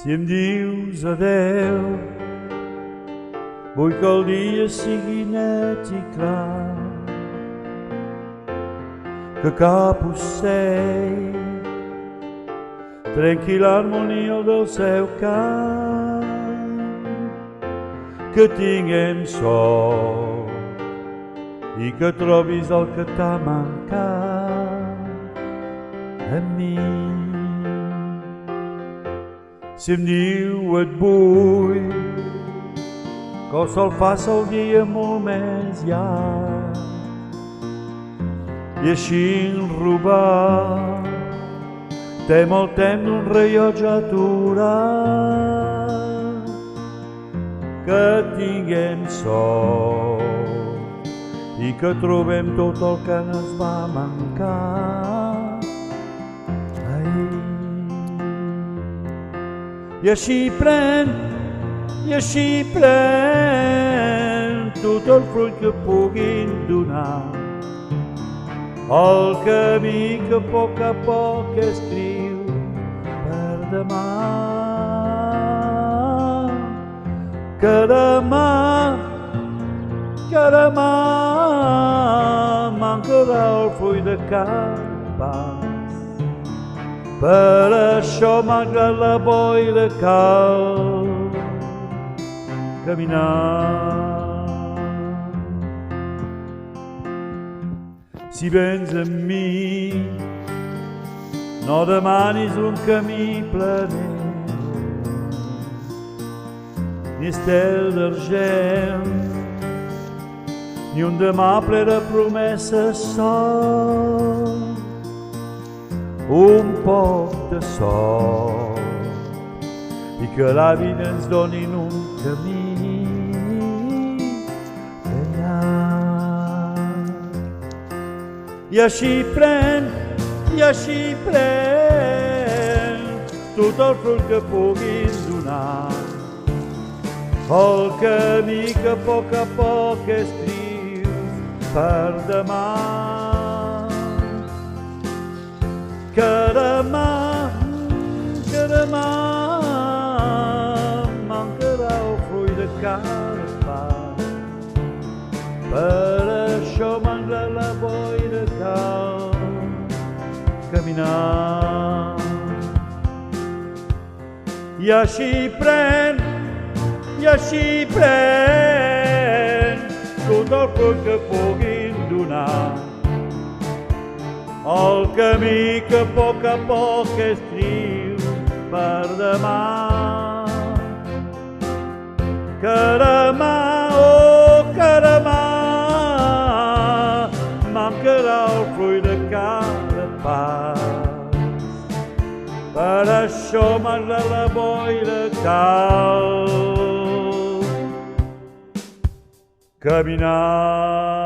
Si em dius adeu, vull que el dia sigui net i clar, que cap ocell trenqui l'harmonia del seu cant, que tinguem sort i que trobis el que t'ha mancat a mi. Si em diu et vull, que el sol faça el dia molt més llarg i així robar tem el temps d'un rellotge aturat, que tinguem sort i que trobem tot el que ens va mancar ahir. I així pren tot el fruit que puguin donar, el camí que a poc escriu per demà, que demà mancarà el fruit de cada pas. Per això, malgrat la boira, cal caminar. Si vens amb mi, no demanis un camí planer, ni estel d'argent, ni un demà ple de promeses sol. Un poc de sort i que la vida ens donin un camí llarg. I així pren tot el fruit que puguin donar, el camí que a poc escrius per demà, que demà mancarà el fruit de cada pas. Per això, malgrat la boira, cal caminar. I així pren tot el fruit que puguin donar, el camí que a poc escriu per demà, que demà mancarà el fruit de cada pas. Per això, malgrat la boira, cal caminar.